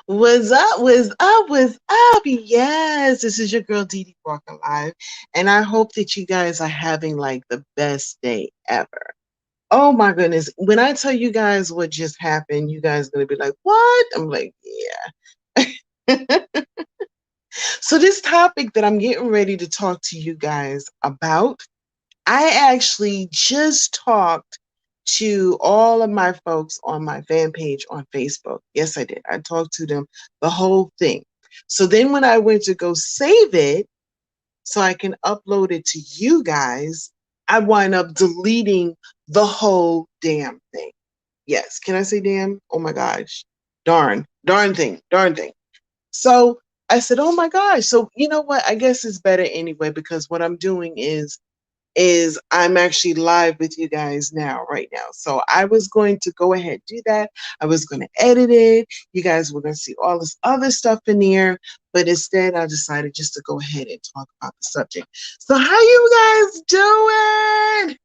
What's up? What's up? What's up? Yes, this is your girl Dee Dee Walker Live, and I hope that you guys are having like the best day ever. Oh my goodness. When I tell you guys what just happened, you guys are gonna be like, what? I'm like, yeah. So this topic that I'm getting ready to talk to you guys about, I actually just talked to all of my folks on my fan page on Facebook. Yes, I did. I talked to them the whole thing. So then when I went to go save it so I can upload it to you guys, I wind up deleting the whole damn thing. Yes, can I say damn? Oh my gosh. Darn thing, darn thing. So I said, oh my gosh. So you know what? I guess it's better anyway because what I'm doing is I'm actually live with you guys now, right now. So I was going to go ahead and do that. I was going to edit it. You guys were going to see all this other stuff in here, but instead I decided just to go ahead and talk about the subject. So how you guys doing?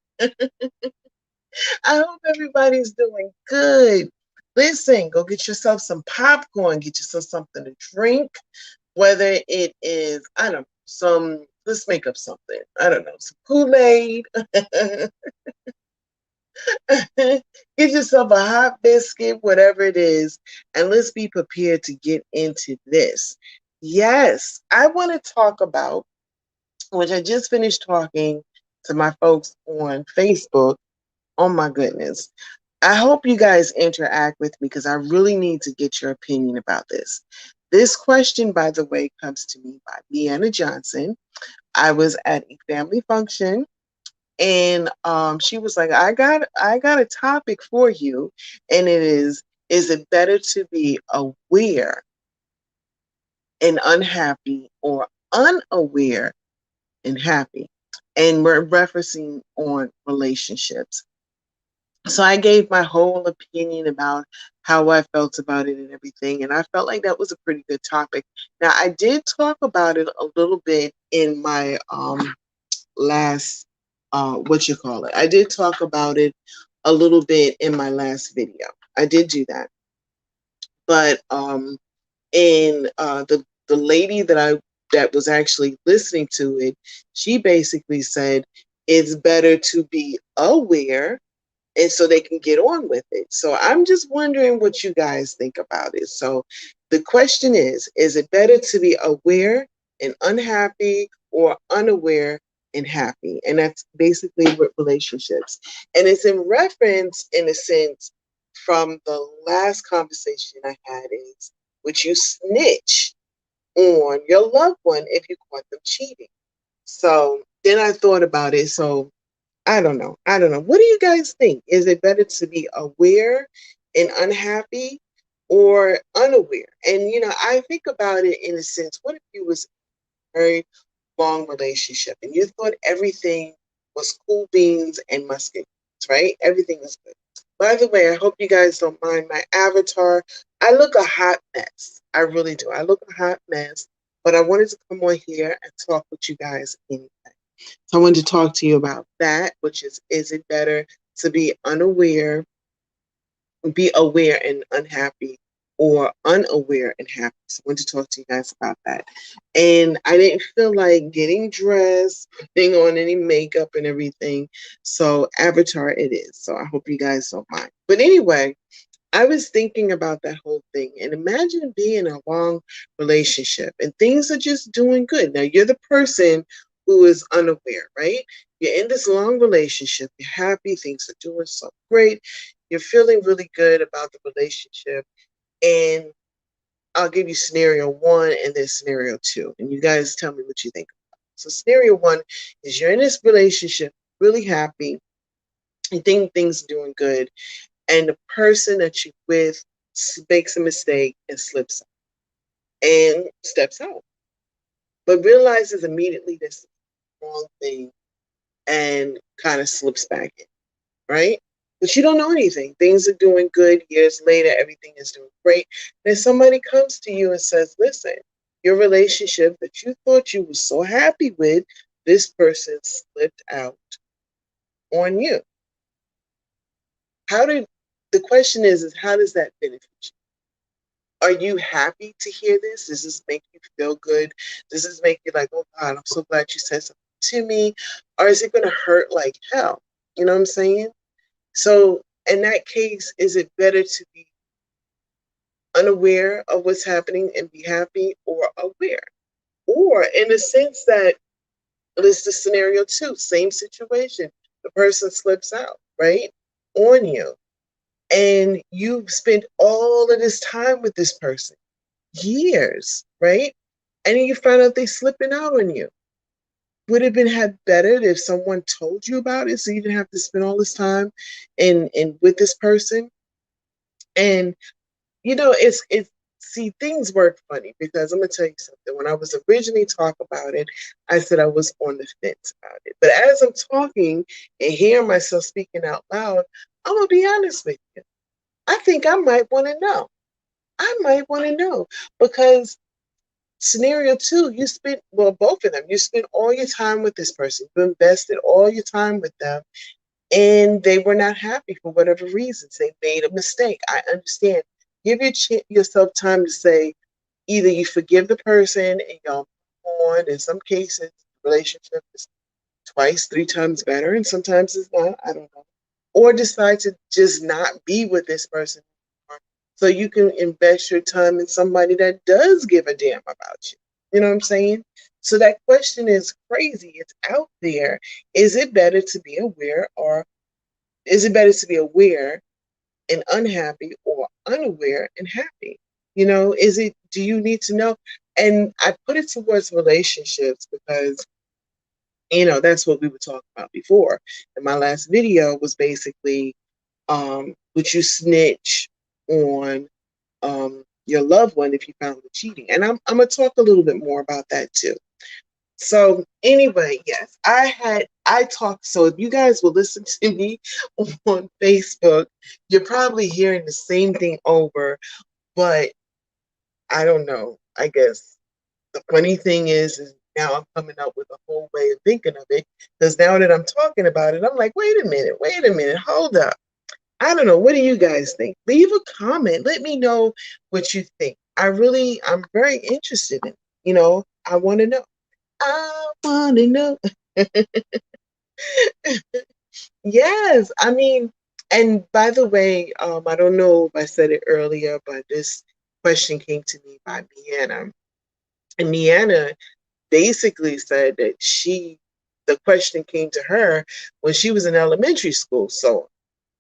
I hope everybody's doing good. Listen, go get yourself some popcorn, get yourself something to drink, whether it is, I don't know, let's make up something. I don't know, some Kool-Aid. Get yourself a hot biscuit, whatever it is, and let's be prepared to get into this. Yes, I want to talk about, which I just finished talking to my folks on Facebook. Oh my goodness. I hope you guys interact with me because I really need to get your opinion about this. This question, by the way, comes to me by Deanna Johnson. I was at a family function and she was like, I got a topic for you, and it is it better to be aware and unhappy or unaware and happy? And we're referencing on relationships. So I gave my whole opinion about how I felt about it and everything, and I felt like that was a pretty good topic. Now I did talk about it a little bit in my last what you call it. I did talk about it a little bit in my last video. I did do that. But in the lady that was actually listening to it, she basically said it's better to be aware and so they can get on with it. So I'm just wondering what you guys think about it. So the question is it better to be aware and unhappy or unaware and happy? And that's basically with relationships. And it's in reference, in a sense, from the last conversation I had is, would you snitch on your loved one if you caught them cheating? So then I thought about it. So I don't know. I don't know. What do you guys think? Is it better to be aware and unhappy or unaware? And I think about it in a sense. What if you was in a very long relationship and you thought everything was cool beans and musket, right? Everything was good. By the way, I hope you guys don't mind my avatar. I look a hot mess. I really do. I look a hot mess. But I wanted to come on here and talk with you guys anyway. So I wanted to talk to you about that, which is it better to be aware and unhappy, or unaware and happy? So I wanted to talk to you guys about that. And I didn't feel like getting dressed, putting on any makeup and everything. So avatar it is. So I hope you guys don't mind. But anyway, I was thinking about that whole thing, and imagine being in a long relationship and things are just doing good. Now, you're the person who is unaware, right? You're in this long relationship, you're happy, things are doing so great, you're feeling really good about the relationship. And I'll give you scenario one and then scenario two, and you guys tell me what you think. So, scenario one is you're in this relationship, really happy, you think things are doing good, and the person that you're with makes a mistake and slips out and steps out, but realizes immediately this is the wrong thing and kind of slips back in, right? But you don't know anything. Things are doing good. Years later, everything is doing great. Then somebody comes to you and says, listen, your relationship that you thought you were so happy with, this person slipped out on you. How did the question is how does that benefit you? Are you happy to hear this? Does this make you feel good? Does this make you like, oh God, I'm so glad you said something to me? Or is it going to hurt like hell? You know what I'm saying? So in that case, is it better to be unaware of what's happening and be happy, or aware? Or in the sense that, let's the scenario two, same situation. The person slips out, right? On you. And you've spent all of this time with this person, years, right? And then you find out they slipping out on you. Would it have been had better if someone told you about it so you didn't have to spend all this time in with this person? And it's see, things work funny because I'm gonna tell you something. When I was originally talking about it, I said I was on the fence about it. But as I'm talking and hearing myself speaking out loud, I'm gonna be honest with you. I think I might want to know. I might want to know because scenario two, you spent, well, both of them, you spent all your time with this person, you invested all your time with them, and they were not happy for whatever reasons. They made a mistake. I understand. Give yourself time to say either you forgive the person and y'all move on. In some cases, the relationship is twice, three times better, and sometimes it's not. I don't know. Or decide to just not be with this person so you can invest your time in somebody that does give a damn about you. You know what I'm saying? So that question is crazy. It's out there. Is it better to be aware, or is it better to be aware and unhappy, or unaware and happy? Do you need to know? And I put it towards relationships because, that's what we were talking about before. And my last video was basically, would you snitch on your loved one if you found them cheating? And I'm going to talk a little bit more about that too. So anyway, yes, I talked. So if you guys will listen to me on Facebook, you're probably hearing the same thing over, but I don't know. I guess the funny thing is now I'm coming up with a whole way of thinking of it, because now that I'm talking about it, I'm like, wait a minute, hold up. I don't know. What do you guys think? Leave a comment. Let me know what you think. I'm very interested in it. I want to know. I want to know. Yes. I mean, and by the way, I don't know if I said it earlier, but this question came to me by Miana. And Miana basically said that the question came to her when she was in elementary school. So,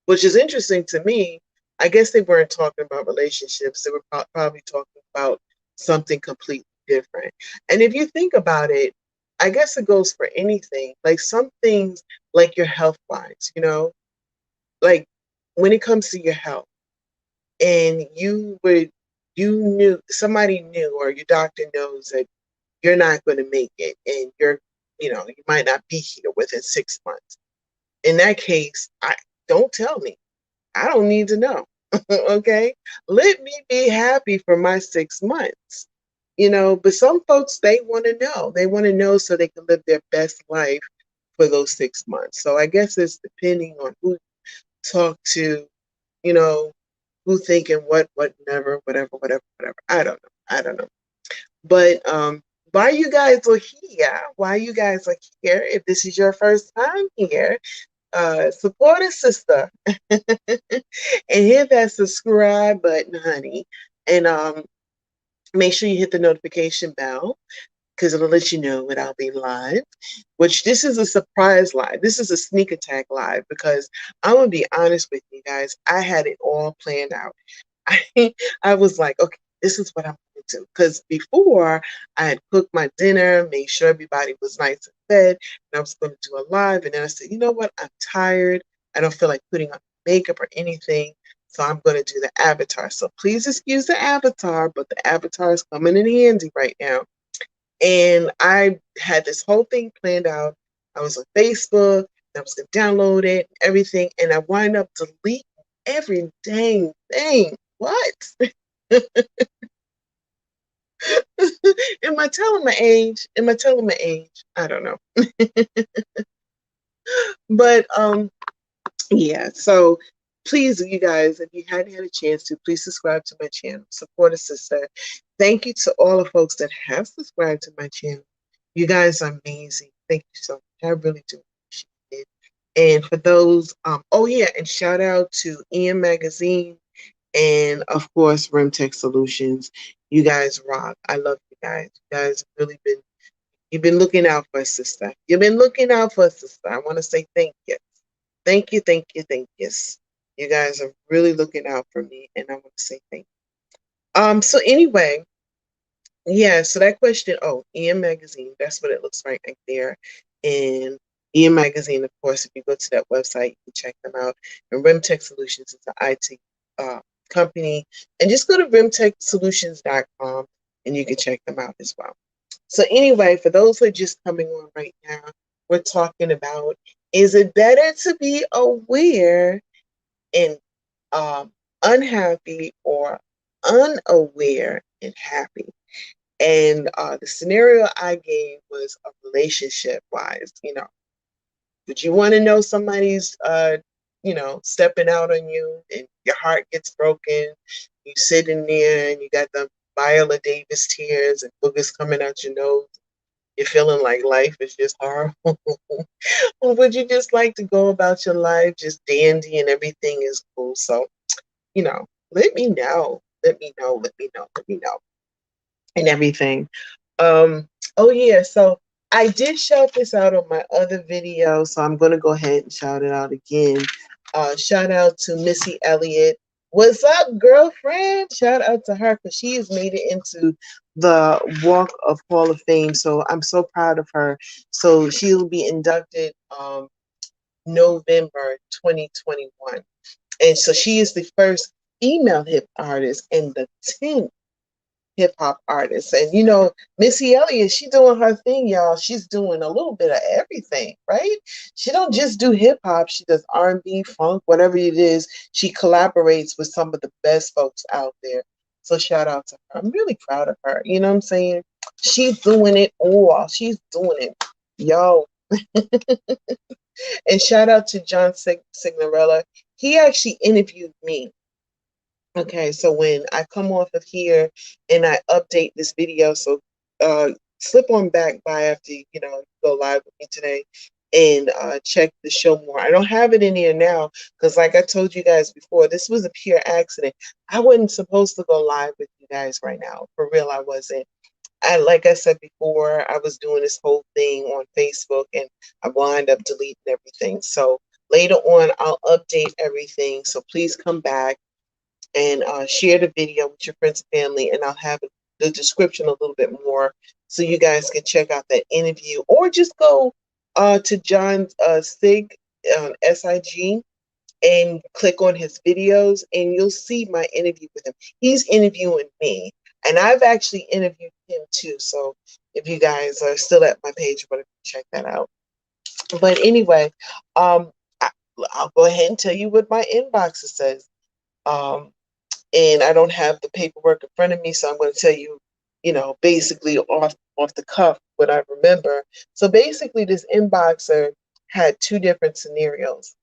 which is interesting to me. I guess they weren't talking about relationships. They were probably talking about something completely different. And if you think about it, I guess it goes for anything. Like some things, like your health wise, like when it comes to your health, and somebody knew, or your doctor knows that you're not going to make it, and you might not be here within 6 months. In that case, don't tell me. I don't need to know. Okay. Let me be happy for my 6 months. But some folks, they want to know. They want to know so they can live their best life for those 6 months. So I guess it's depending on who you talk to, you know, who thinking what, never, whatever, whatever, whatever. I don't know. I don't know. But why you guys are here, if this is your first time here, support a sister and hit that subscribe button, honey. And make sure you hit the notification bell, because it'll let you know when I'll be live, which this is a surprise live. This is a sneak attack live, because I'm going to be honest with you guys. I had it all planned out. I was like, okay, this is what I'm going to do. Because before, I had cooked my dinner, made sure everybody was nice and fed, and I was going to do a live. And then I said, you know what? I'm tired. I don't feel like putting on makeup or anything. So I'm going to do the avatar. So please excuse the avatar, but the avatar is coming in handy right now. And I had this whole thing planned out. I was on Facebook, I was going to download it, everything, and I wind up deleting every dang thing. What? Am I telling my age? I don't know. But yeah, so please, you guys, if you hadn't had a chance to, please subscribe to my channel. Support a sister. Thank you to all the folks that have subscribed to my channel. You guys are amazing. Thank you so much. I really do appreciate it. And for those, oh yeah, and shout out to Ian Magazine and of course RemTek Solutions. You guys rock. I love you guys. You guys have really been, you've been looking out for us, sister. You've been looking out for us, sister. I want to say thank you. Thank you, thank you, thank you. You guys are really looking out for me, and I want to say thank you. So anyway, yeah, so that question, oh, EM Magazine, that's what it looks like right there. And EM Magazine, of course, if you go to that website, you can check them out. And RemTek Solutions is an IT company. And just go to remteksolutions.com and you can check them out as well. So anyway, for those who are just coming on right now, we're talking about, is it better to be aware and unhappy or unaware and happy? And the scenario I gave was a relationship wise. Would you want to know somebody's, stepping out on you and your heart gets broken? You sitting there and you got the Viola Davis tears and boogers coming out your nose. You're feeling like life is just horrible. Or would you just like to go about your life just dandy and everything is cool? So, let me know. Let me know. Let me know. Let me know. And everything. Oh yeah, so I did shout this out on my other video, so I'm gonna go ahead and shout it out again. Shout out to Missy Elliott. What's up, girlfriend? Shout out to her because she has made it into the Walk of Hall of Fame. So I'm so proud of her. So she'll be inducted November 2021. And so she is the first female hip artist and the 10th hip hop artist. And Missy Elliott, she doing her thing, y'all. She's doing a little bit of everything, right? She don't just do hip hop. She does R&B, funk, whatever it is. She collaborates with some of the best folks out there. So shout out to her. I'm really proud of her. You know what I'm saying? She's doing it all. She's doing it. Yo. And shout out to John Signorella. He actually interviewed me. Okay, so when I come off of here and I update this video, so slip on back by after go live with me today and check the show more. I don't have it in here now because, like I told you guys before, this was a pure accident. I wasn't supposed to go live with you guys right now. For real, I wasn't. Like I said before, I was doing this whole thing on Facebook and I wound up deleting everything. So later on, I'll update everything. So please come back and share the video with your friends and family, and I'll have the description a little bit more so you guys can check out that interview, or just go to John's SIG, SIG, and click on his videos, and you'll see my interview with him. He's interviewing me, and I've actually interviewed him too. So if you guys are still at my page, whatever, check that out. But anyway, I'll go ahead and tell you what my inbox says. And I don't have the paperwork in front of me, so I'm going to tell you, basically off the cuff what I remember. So basically, this inboxer had two different scenarios,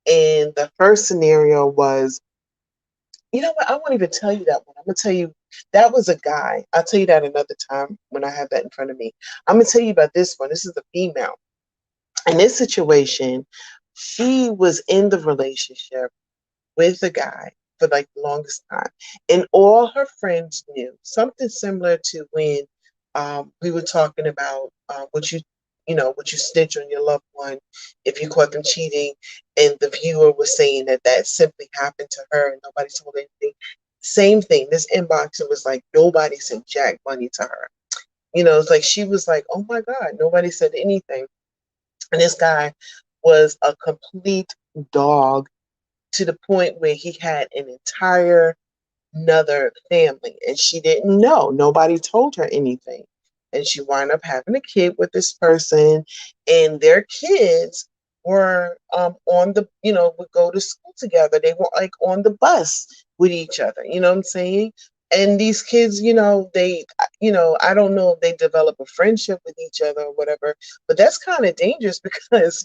and the first scenario was, you know what? I won't even tell you that one. I'm going to tell you that was a guy. I'll tell you that another time when I have that in front of me. I'm going to tell you about this one. This is a female. In this situation, she was in the relationship with a guy for like the longest time, and all her friends knew something similar to when we were talking about what you snitch on your loved one if you caught them cheating, and the viewer was saying that simply happened to her and nobody told anything. Same thing. This inboxer was like, nobody said jack money to her. It's like she was like, oh my God, nobody said anything. And this guy was a complete dog, to the point where he had an entire another family, and she didn't know. Nobody told her anything. And she wound up having a kid with this person, and their kids were on the, would go to school together. They were like on the bus with each other. You know what I'm saying? And these kids, they, I don't know if they develop a friendship with each other or whatever, but that's kind of dangerous because,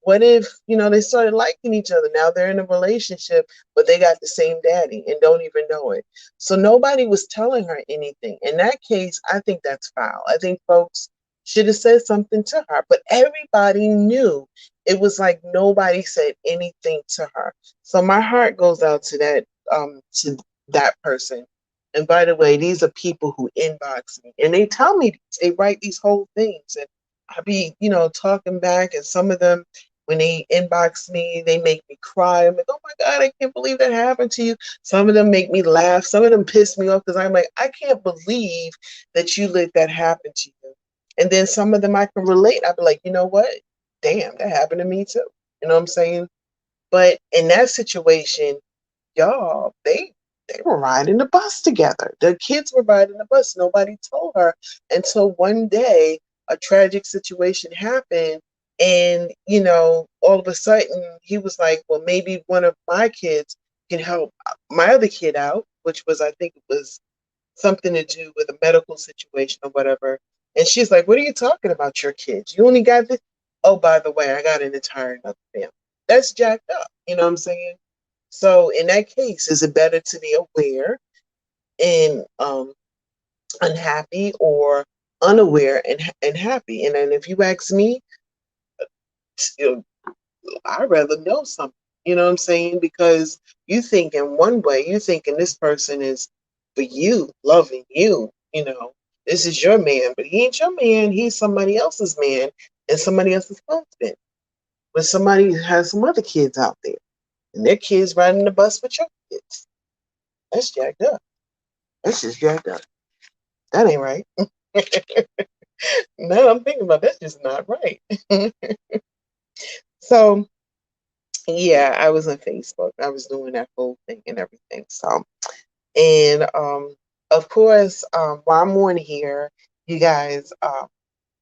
What if, they started liking each other? Now they're in a relationship, but they got the same daddy and don't even know it. So nobody was telling her anything. In that case, I think that's foul. I think folks should have said something to her, but everybody knew. It was like nobody said anything to her. So my heart goes out to that person. And by the way, these are people who inbox me and they tell me these, they write these whole things, and I be, talking back, and some of them, when they inbox me, they make me cry. I'm like, oh my God, I can't believe that happened to you. Some of them make me laugh. Some of them piss me off because I'm like, I can't believe that you let that happen to you. And then some of them I can relate. I'd be like, you know what? Damn, that happened to me too. You know what I'm saying? But in that situation, y'all, they were riding the bus together. The kids were riding the bus. Nobody told her until one day a tragic situation happened. And, all of a sudden he was like, well, maybe one of my kids can help my other kid out, which was, I think it was something to do with a medical situation or whatever. And she's like, what are you talking about, your kids? You only got this? Oh, by the way, I got an entire another family. That's jacked up. You know what I'm saying? So in that case, is it better to be aware and unhappy, or unaware and happy? And then if you ask me, you I'd rather know something. You know what I'm saying? Because you think in one way, you thinking this person is for you, loving you. This is your man, but he ain't your man. He's somebody else's man and somebody else's husband. When somebody has some other kids out there and their kids riding the bus with your kids, that's jacked up. That's just jacked up. That ain't right. Now I'm thinking about, that's just not right. So yeah, I was on Facebook. I was doing that whole thing and everything. So, and of course, while I'm on here, you guys,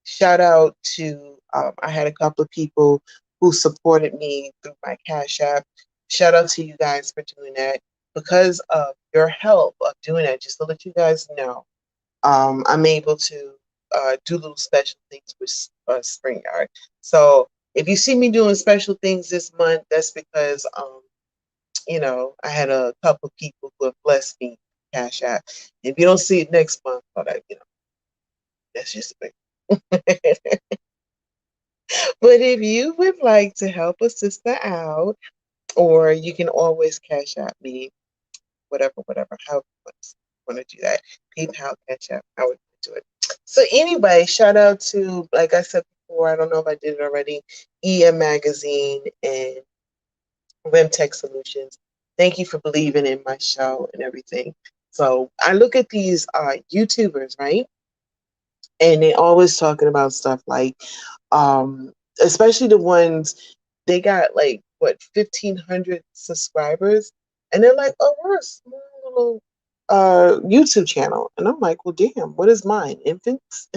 shout out to, I had a couple of people who supported me through my Cash App. Shout out to you guys for doing that. Because of your help of doing that, just to let you guys know, I'm able to do little special things with SpringYard. So if you see me doing special things this month, that's because I had a couple people who have blessed me Cash App. If you don't see it next month, that's just a big. But if you would like to help a sister out, or you can always Cash App me, whatever, how you want to do that. PayPal, Cash App, how would you do it? So anyway, shout out to, like I said before, I don't know if I did it already, EM Magazine and RemTek Solutions. Thank you for believing in my show and everything. So I look at these YouTubers, right? And they're always talking about stuff like, especially the ones, they got like what, 1,500 subscribers, and they're like, oh, we're a small little YouTube channel, and I'm like, well, damn, what is mine, infants?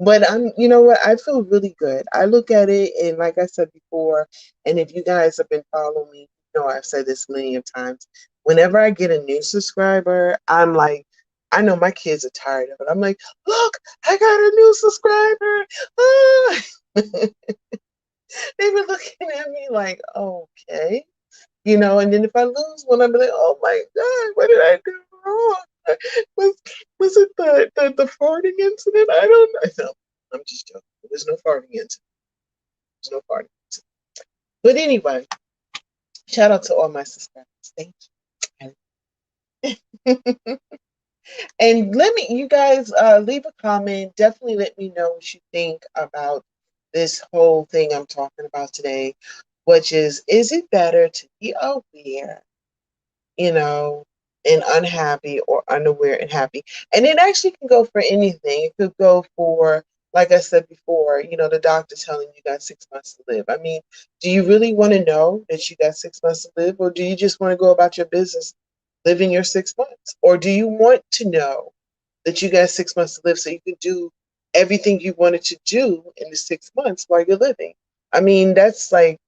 But you know what, I feel really good. I look at it, and like I said before, and if you guys have been following me, I've said this many of times, whenever I get a new subscriber, I'm like, I know my kids are tired of it. I'm like, look, I got a new subscriber. Ah. They were looking at me like, okay. And then if I lose one, I'm like, oh my God, what did I do wrong? Was was it the farting incident? I don't know. No, I'm just joking. There was no farting incident. There's no farting incident. But anyway, shout out to all my subscribers. Thank you. And you guys, leave a comment. Definitely let me know what you think about this whole thing I'm talking about today, which is it better to be aware, you know, and unhappy, or unaware and happy? And it actually can go for anything. It could go for, like I said before, the doctor telling you got 6 months to live. I mean, do you really want to know that you got 6 months to live, or do you just want to go about your business living your 6 months? Or do you want to know that you got 6 months to live so you can do everything you wanted to do in the 6 months while you're living? I mean, that's like,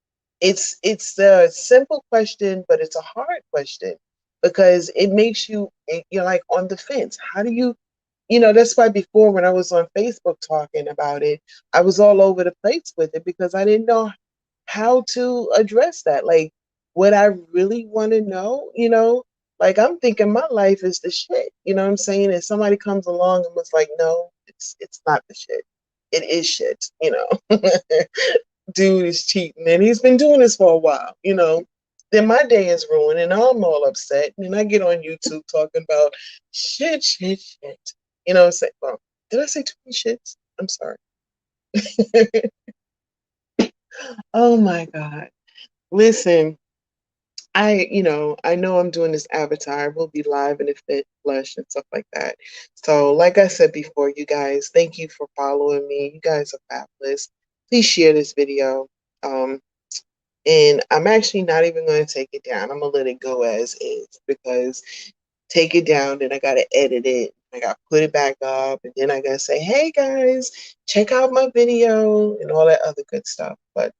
it's a simple question, but it's a hard question, because it makes you're like on the fence. How do you, that's why before, when I was on Facebook talking about it, I was all over the place with it, because I didn't know how to address that. Like, what I really want to know, like I'm thinking my life is the shit. You know what I'm saying? And somebody comes along and was like, no, it's not the shit. It is shit. Dude is cheating and he's been doing this for a while. Then my day is ruined and I'm all upset. And then I get on YouTube talking about shit, shit, shit. You know what I'm saying? Well, did I say too many shits? I'm sorry. Oh my God. Listen, I know I'm doing this avatar. We'll be live in the fit flesh and stuff like that. So, like I said before, you guys, thank you for following me. You guys are fabulous. Please share this video. Um, and I'm actually not even going to take it down. I'm gonna let it go as is because take it down, then I gotta edit it. I gotta put it back up, and then I gotta say, "Hey guys, check out my video," and all that other good stuff. But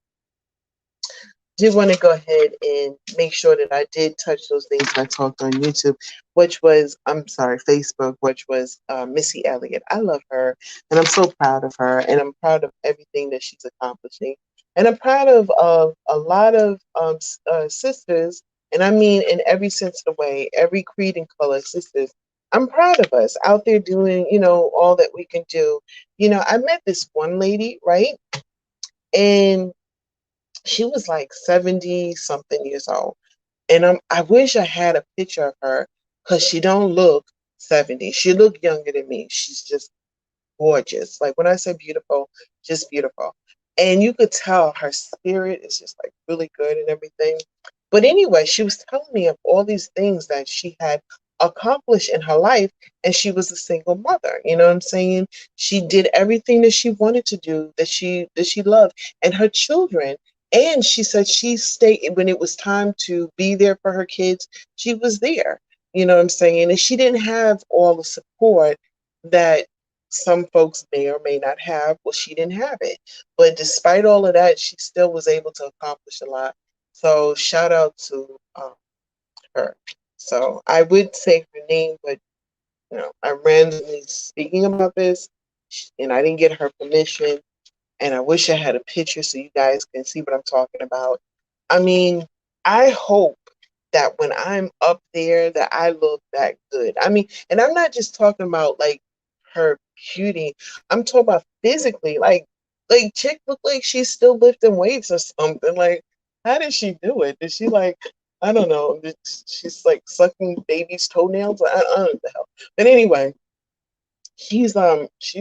did want to go ahead and make sure that I did touch those things I talked on YouTube, which was, I'm sorry, Facebook, which was Missy Elliott. I love her, and I'm so proud of her, and I'm proud of everything that she's accomplishing. And I'm proud of a lot of sisters, and I mean in every sense of the way, every creed and color sisters. I'm proud of us out there doing, all that we can do. I met this one lady, right? And she was like 70 something years old. And I wish I had a picture of her because she don't look 70. She look younger than me. She's just gorgeous. Like when I say beautiful, just beautiful. And you could tell her spirit is just like really good and everything. But anyway, she was telling me of all these things that she had accomplished in her life, and she was a single mother. You know what I'm saying? She did everything that she wanted to do, that she loved, and her children. And she said she stayed when it was time to be there for her kids. She was there. You know what I'm saying? And she didn't have all the support that some folks may or may not have. Well, she didn't have it. But despite all of that, she still was able to accomplish a lot. So shout out to her. So I would say her name, but I'm randomly speaking about this, and I didn't get her permission. And I wish I had a picture so you guys can see what I'm talking about. I mean, I hope that when I'm up there that I look that good. I mean, and I'm not just talking about like her beauty. I'm talking about physically. Like chick look like she's still lifting weights or something. Like, how did she do it? Did she like I don't know. She's like sucking baby's toenails. I don't know what the hell. But anyway, she's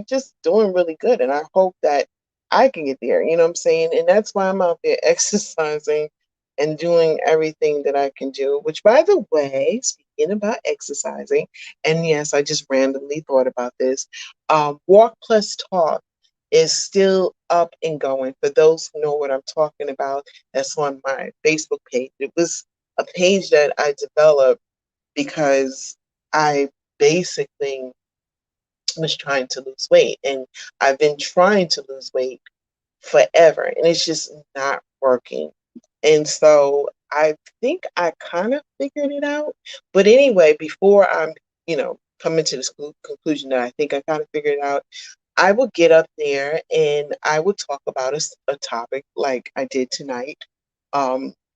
just doing really good, and I hope that I can get there. You know what I'm saying? And that's why I'm out there exercising and doing everything that I can do. Which, by the way, speaking about exercising, and yes, I just randomly thought about this. Walk Plus Talk is still up and going. For those who know what I'm talking about, that's on my Facebook page. It was a page that I developed because I basically was trying to lose weight, and I've been trying to lose weight forever, and it's just not working. And so I think I kind of figured it out. But anyway, before I'm coming to this conclusion that I think I kind of figured it out, I would get up there and I would talk about a topic like I did tonight,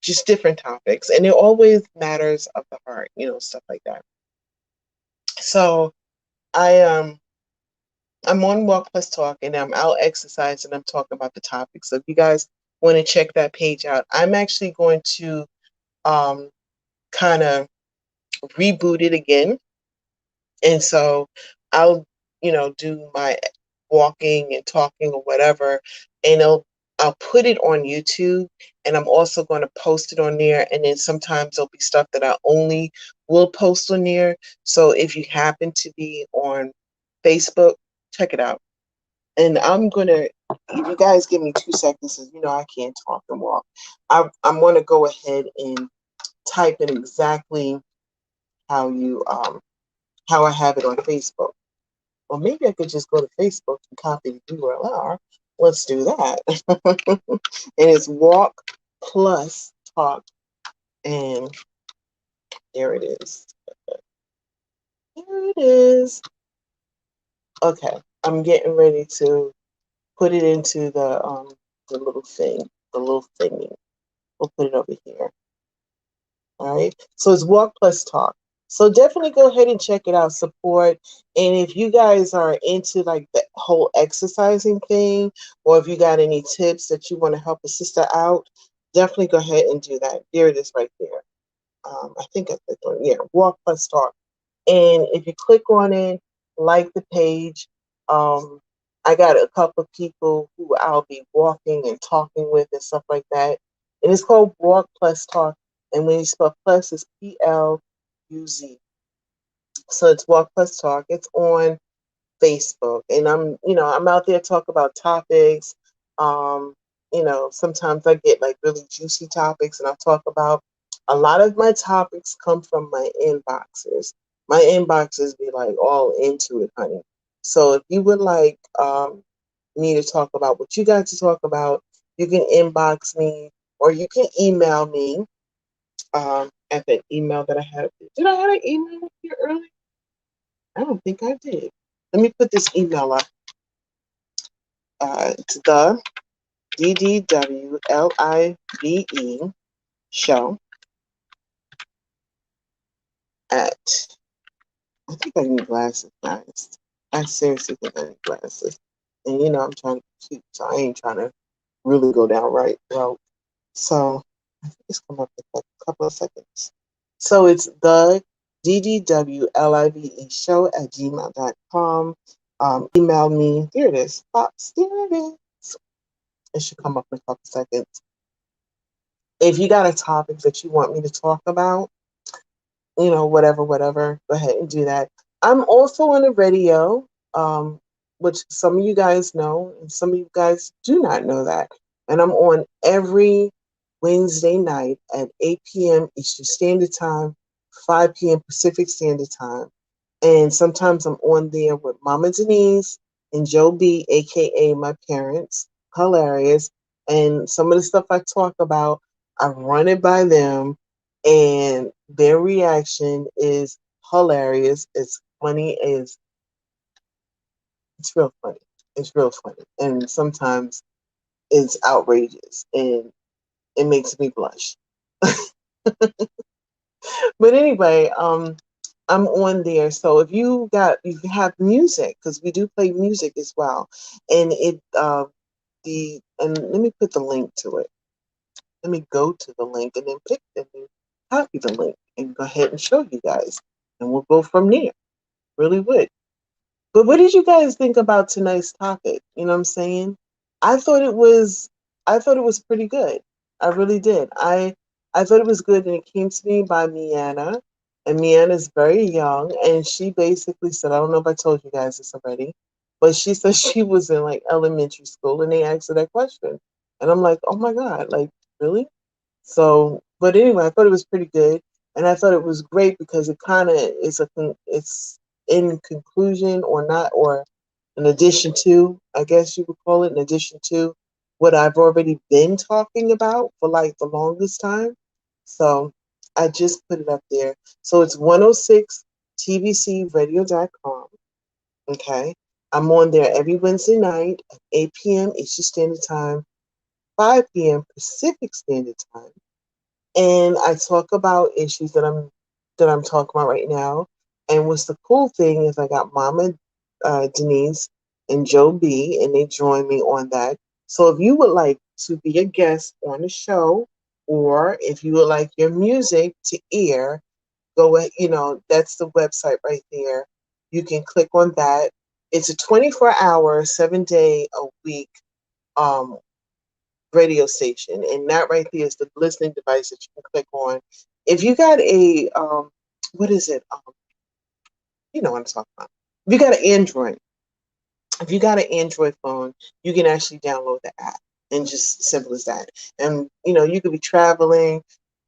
just different topics, and it always matters of the heart, stuff like that. So I I'm on Walk Plus Talk, and I'm out exercising. I'm talking about the topic. So if you guys want to check that page out, I'm actually going to um, kind of reboot it again. And so I'll, do my walking and talking or whatever, and I'll put it on YouTube, and I'm also going to post it on there. And then sometimes there'll be stuff that I only will post on there. So if you happen to be on Facebook, check it out. And I'm gonna, if you guys give me 2 seconds, because I can't talk and walk. I'm gonna go ahead and type in exactly how how I have it on Facebook. Or maybe I could just go to Facebook and copy the URL. Let's do that. And it's Walk Plus Talk, and there it is. There it is. Okay, I'm getting ready to put it into the little thing. the little thingy. We'll put it over here. All right. So it's Walk Plus Talk. So definitely go ahead and check it out, support. And if you guys are into like the whole exercising thing, or if you got any tips that you want to help a sister out, definitely go ahead and do that. There it is right there. I think I clicked on, yeah, Walk Plus Talk. And if you click on it, like the page, I got a couple of people who I'll be walking and talking with and stuff like that. And it's called Walk Plus Talk. And when you spell plus, it's PLUZ. So it's Walk Plus Talk. It's on Facebook, and I'm out there talk about topics. Um, sometimes I get like really juicy topics, and I talk about a lot of my topics come from my inboxes. My inboxes be like all into it, honey. So if you would like me to talk about what you got to talk about, you can inbox me or you can email me at that email that I had. Did I have an email here earlier? I don't think I did. Let me put this email up. It's the DDWLive show at, I think I need glasses, guys. I seriously think I need glasses. And I'm trying to be cute, so I ain't trying to really go down right route. So I think it's come up in a couple of seconds. So it's the DDWLive show at gmail.com. Email me. There it is. Pops, there it is. It should come up in a couple of seconds. If you got a topic that you want me to talk about, whatever, go ahead and do that. I'm also on the radio, which some of you guys know, and some of you guys do not know that. And I'm on every Wednesday night at 8 p.m. Eastern Standard Time, 5 p.m. Pacific Standard Time. And sometimes I'm on there with Mama Denise and Joe B, aka my parents. Hilarious. And some of the stuff I talk about, I run it by them, and their reaction is hilarious. It's funny. It's real funny. It's real funny. And sometimes it's outrageous, and it makes me blush. But anyway, I'm on there. So if you have music, because we do play music as well, and let me put the link to it. Let me go to the link and then copy the link and go ahead and show you guys, and we'll go from there. Really would. But what did you guys think about tonight's topic? You know what I'm saying? I thought it was I thought it was pretty good. I really did. I thought it was good, and it came to me by Miana. And Miana's very young, and she basically said, I don't know if I told you guys this already, but she said she was in like elementary school and they asked her that question. And I'm like, oh my God, like really? So, but anyway, I thought it was pretty good, and I thought it was great because it kind of it's in conclusion or not, or in addition to, I guess you would call it, in addition to what I've already been talking about for like the longest time. So I just put it up there. So it's 106tvcradio.com. Okay. I'm on there every Wednesday night at 8 p.m. Eastern Standard Time, 5 p.m. Pacific Standard Time, and I talk about issues that I'm talking about right now. And what's the cool thing is I got Mama Denise and Joe B, and they join me on that. So if you would like to be a guest on the show, or if you would like your music to air, go ahead. That's the website right there. You can click on that. It's a 24-hour, 7-day a week um, radio station, and that right there is the listening device that you can click on. If you got a what is it? You know what I'm talking about. If you got an Android, if you got an Android phone, you can actually download the app, and just simple as that. And you could be traveling.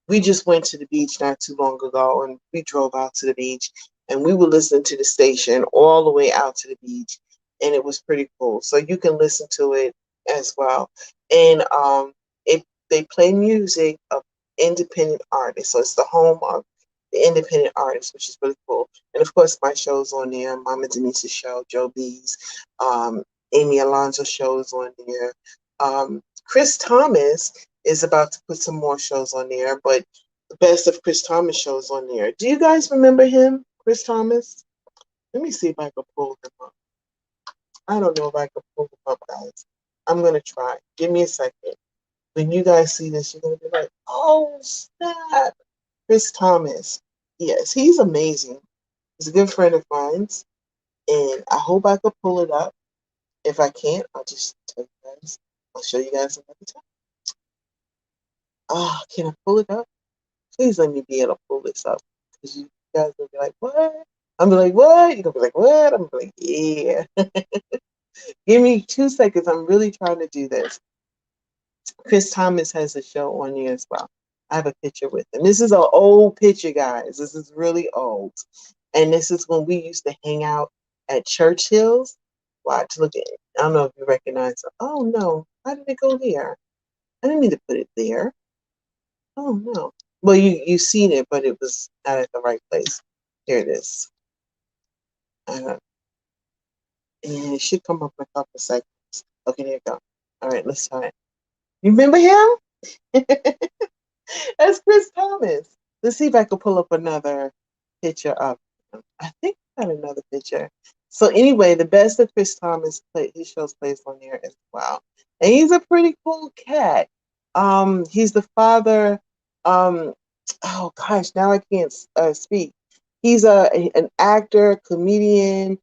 We just went to the beach not too long ago, and we drove out to the beach, and we were listening to the station all the way out to the beach, and it was pretty cool. So you can listen to it as well. And it they play music of independent artists, so it's the home of the independent artists, which is really cool. And of course, my show's on there, Mama Denise's show, Joe B's, Amy Alonso's show is on there. Chris Thomas is about to put some more shows on there, but the best of Chris Thomas shows on there. Do you guys remember him, Chris Thomas? Let me see if I can pull them up. I don't know if I can pull them up, guys. I'm gonna try. Give me a second. When you guys see this, you're gonna be like, "Oh snap!" Chris Thomas. Yes, he's amazing. He's a good friend of mine, and I hope I could pull it up. If I can't, I'll just tell you guys. I'll show you guys another time. Ah, can I pull it up? Please let me be able to pull this up, because you guys will be like, "What?" I'm gonna be like, "What?" You're gonna be like, "What?" I'm gonna be like, "Yeah." Give me 2 seconds. I'm really trying to do this. Chris Thomas has a show on here as well. I have a picture with him. This is an old picture, guys. This is really old. And this is when we used to hang out at Churchill's. Watch, look at it. I don't know if you recognize it. Oh, no. How did it go there? I didn't mean to put it there. Oh, no. Well, you seen it, but it was not at the right place. Here it is. And it should come up in a couple of seconds. Okay, there you go. All right, let's try it. You remember him? That's Chris Thomas. Let's see if I can pull up another picture of him. I think I got another picture. So anyway, the best of Chris Thomas his show's placed on there as well. And he's a pretty cool cat. He's the father. Um, oh gosh, now I can't speak. He's an actor, comedian.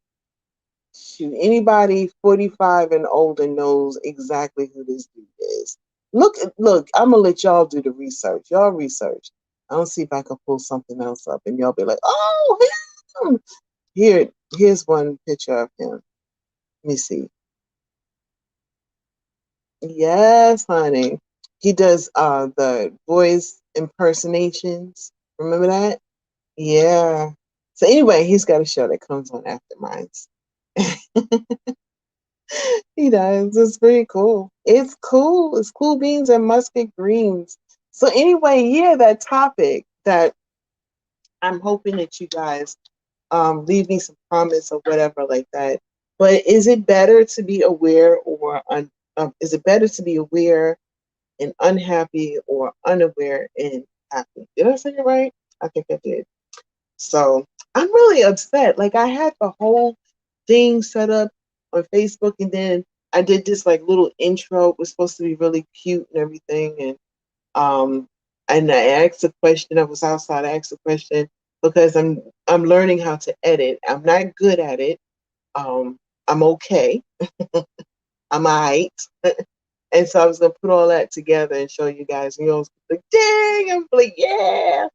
Shoot, anybody 45 and older knows exactly who this dude is. Look, I'm gonna let y'all do the research. Y'all research. I'll see if I can pull something else up and y'all be like, "Oh, him!" Here's one picture of him. Let me see. Yes, honey. He does the voice impersonations. Remember that? Yeah. So anyway, he's got a show that comes on after mine. He does. It's pretty cool. It's cool. It's cool beans and musket greens. So anyway, yeah, that topic that I'm hoping that you guys leave me some comments or whatever like that. But is it better to be aware is it better to be aware and unhappy or unaware and happy? Did I say it right? I think I did. So I'm really upset. Like I had the whole thing set up on Facebook, and then I did this like little intro. It was supposed to be really cute and everything, um and I asked a question. I was outside. I asked a question because I'm learning how to edit. I'm not good at it. I'm okay. I'm alright. And so I was gonna put all that together and show you guys. And you'll be like, dang! I'm like, yeah.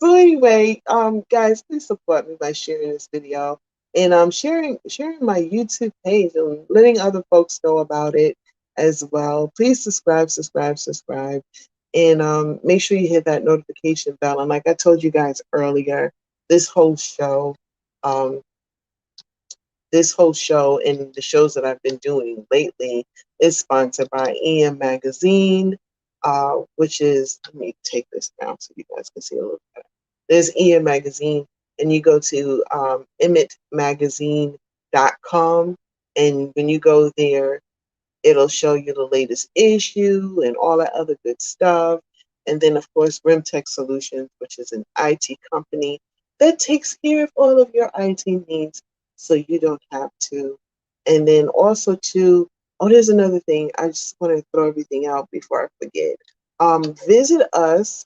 So anyway, guys, please support me by sharing this video and sharing my YouTube page and letting other folks know about it as well. Please subscribe, and make sure you hit that notification bell. And like I told you guys earlier, this whole show, um, and the shows that I've been doing lately is sponsored by EM Magazine, which is, let me take this down so you guys can see a little better. There's EM Magazine, and you go to emmetmagazine.com, and when you go there, it'll show you the latest issue and all that other good stuff. And then, of course, RemTek Solutions, which is an IT company that takes care of all of your IT needs so you don't have to. And then also, too, oh, there's another thing. I just want to throw everything out before I forget. Visit us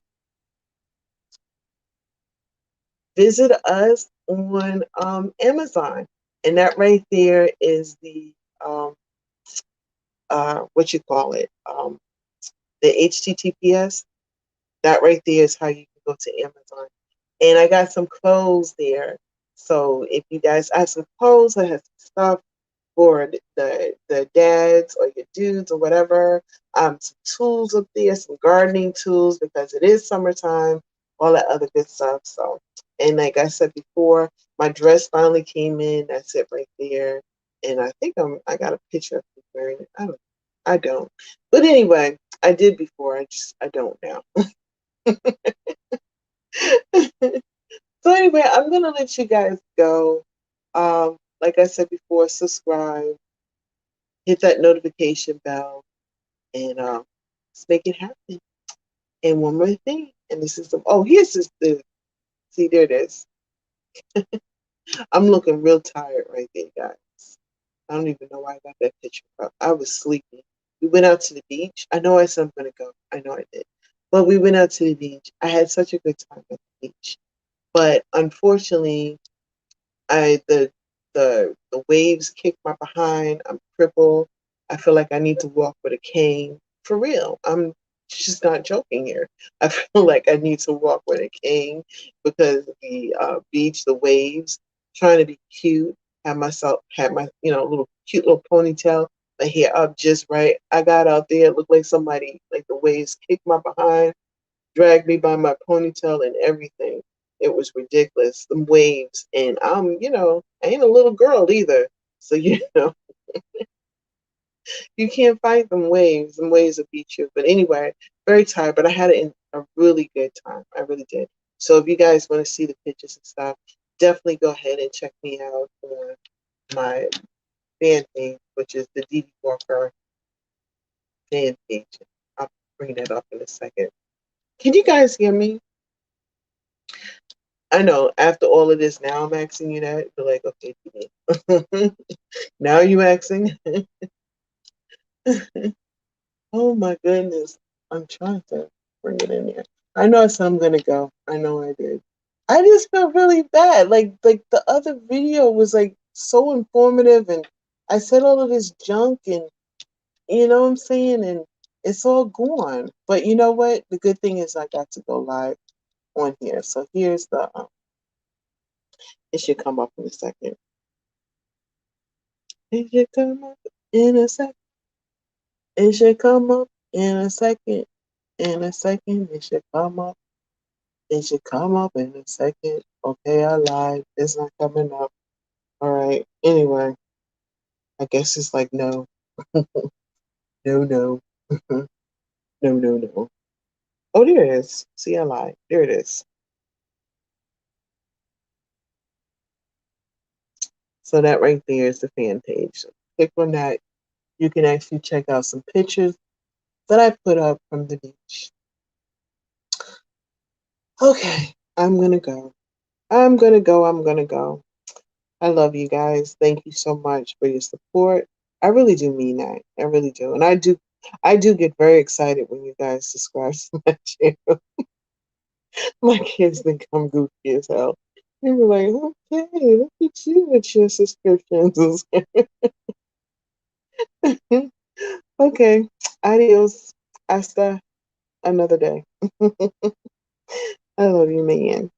on Amazon. And that right there is the, what you call it, the HTTPS. That right there is how you can go to Amazon. And I got some clothes there. So if you guys, I have some clothes, I have some stuff for the dads or your dudes or whatever. Some tools up there, some gardening tools because it is summertime, all that other good stuff. So, and like I said before, my dress finally came in. That's it right there. And I think I got a picture of me wearing it. I don't. But anyway, I did before. I don't now. So anyway, I'm gonna let you guys go. Like I said before, subscribe, hit that notification bell, and let's make it happen. And one more thing, and this is here's the see, there it is. I'm looking real tired right there, guys. I don't even know why I got that picture up. I was sleepy. We went out to the beach. I know I said I'm gonna go. I know I did. But we went out to the beach. I had such a good time at the beach. But unfortunately, I the waves kicked my behind. I'm crippled. I feel like I need to walk with a cane. For real. I'm just not joking here. I feel like I need to walk with a cane because the beach, the waves, trying to be cute, had my little cute little ponytail, my hair up just right. I got out there, it looked like somebody, like the waves kicked my behind, dragged me by my ponytail and everything. It was ridiculous. The waves, and I ain't a little girl either. So you can't fight them waves. Them waves will beat you. But anyway, very tired. But I had a really good time. I really did. So if you guys want to see the pictures and stuff, definitely go ahead and check me out on my fan page, which is the Dee Dee Walker fan page. I'll bring that up in a second. Can you guys hear me? I know after all of this, now I'm asking you that. You're like, okay, now you asking? Oh my goodness. I'm trying to bring it in there. I know I said I'm gonna go. I know I did. I just felt really bad. Like the other video was like so informative, and I said all of this junk, and you know what I'm saying, and it's all gone. But you know what? The good thing is I got to go live on here. So here's the it should come up in a second. It should come up in a second. It should come up in a second. In a second, it should come up. It should come up in a second. Okay, I lied. It's not coming up. All right. Anyway, I guess it's like no, no, no, no, no, no. Oh, there it is. See, I lied. There it is. So that right there is the fan page. So click on that. You can actually check out some pictures that I put up from the beach. Okay, I'm gonna go. I'm gonna go. I'm gonna go. I love you guys. Thank you so much for your support. I really do mean that. I really do. And I do get very excited when you guys subscribe to my channel. My kids think I'm goofy as hell. They were like, okay, look at you with your subscriptions. Okay. Adios. Hasta another day. I love you, man.